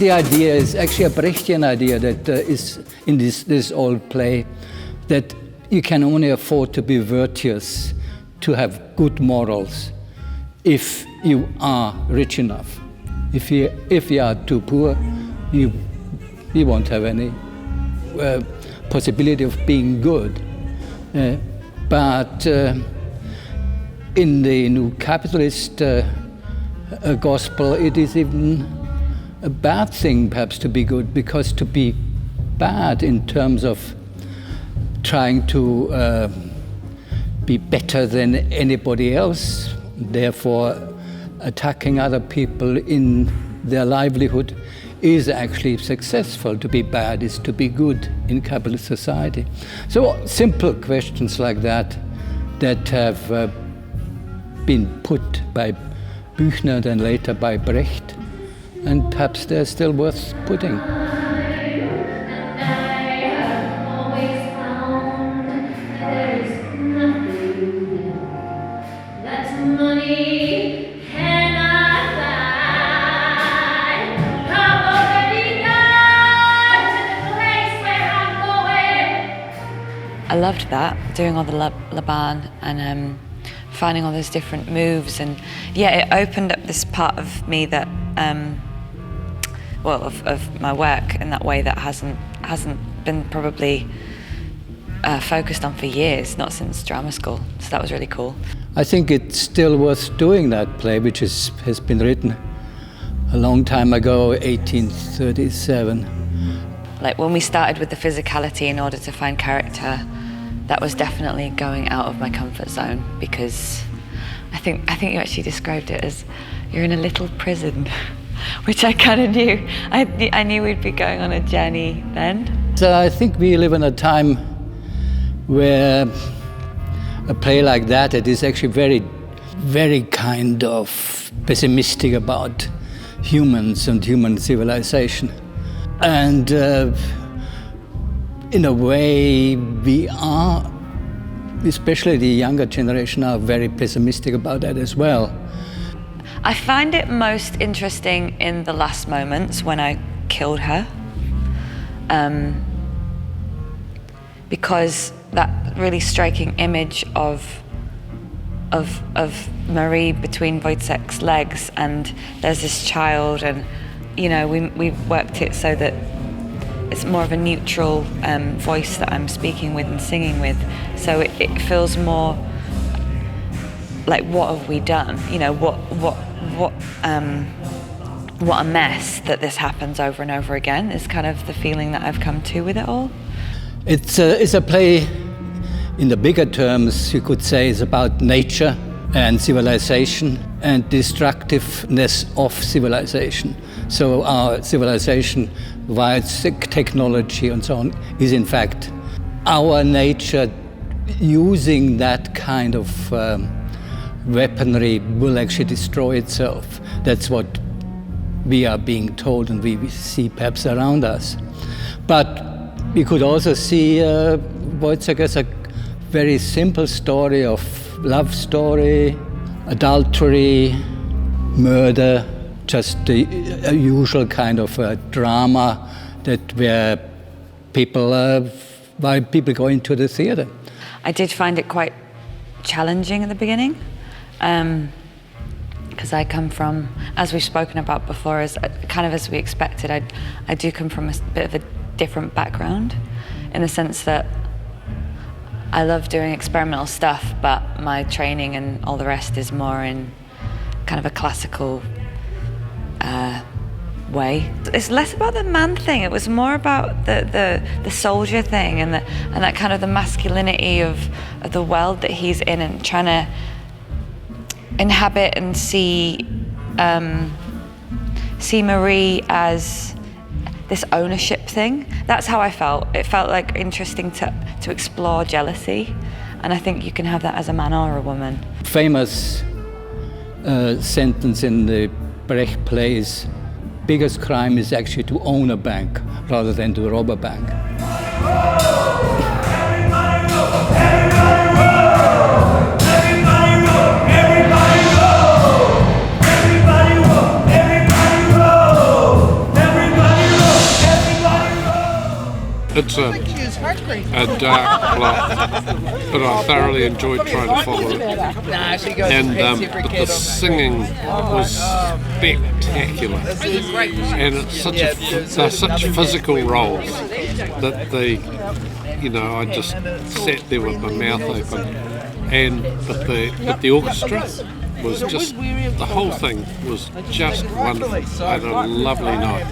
the idea is actually a Brechtian idea that is in this old play, that you can only afford to be virtuous, to have good morals, if you are rich enough. If you are too poor, you won't have any possibility of being good. But in the new capitalist gospel, it is even a bad thing perhaps to be good, because to be bad in terms of trying to be better than anybody else, therefore attacking other people in their livelihood, is actually successful. To be bad is to be good in capitalist society. So simple questions like that have been put by Büchner, then later by Brecht, and perhaps they're still worth putting. I loved that, doing all the Laban and finding all those different moves, and yeah, it opened up this part of me that, of my work in that way that hasn't been probably focused on for years, not since drama school. So that was really cool. I think it's still worth doing that play, which has been written a long time ago, 1837. Like when we started with the physicality in order to find character, that was definitely going out of my comfort zone, because I think you actually described it as you're in a little prison, which I kind of knew. I knew we'd be going on a journey then. So I think we live in a time where a play like that, it is actually very, very kind of pessimistic about humans and human civilization. And in a way, we are, especially the younger generation, are very pessimistic about that as well. I find it most interesting in the last moments when I killed her, because that really striking image of Marie between Woyzeck's legs, and there's this child, and you know, we've worked it so that it's more of a neutral voice that I'm speaking with and singing with, so it feels more like, what have we done? You know, what a mess that this happens over and over again is kind of the feeling that I've come to with it all. It's a play, in the bigger terms, you could say, is about nature and civilization and destructiveness of civilization. So our civilization, via technology and so on, is in fact our nature using that kind of weaponry will actually destroy itself. That's what we are being told and we see perhaps around us. But we could also see Woyzeck as a very simple story of love story, adultery, murder, just a usual kind of drama that where people go into the theatre. I did find it quite challenging at the beginning, because I come from, as we've spoken about before, as kind of as we expected, I do come from a bit of a different background, in the sense that I love doing experimental stuff, but my training and all the rest is more in kind of a classical way. It's less about the man thing, it was more about the soldier thing and that kind of the masculinity of the world that he's in, and trying to inhabit and see Marie as this ownership thing. That's how I felt. It felt like interesting to explore jealousy, and I think you can have that as a man or a woman. Famous sentence in the Brecht plays, biggest crime is actually to own a bank rather than to rob a bank. Everybody It's a dark plot, but I thoroughly enjoyed trying to follow it. And but the singing was spectacular, and it's they're such physical roles that I just sat there with my mouth open. But the orchestra was just, the whole thing was just wonderful. I had a lovely night.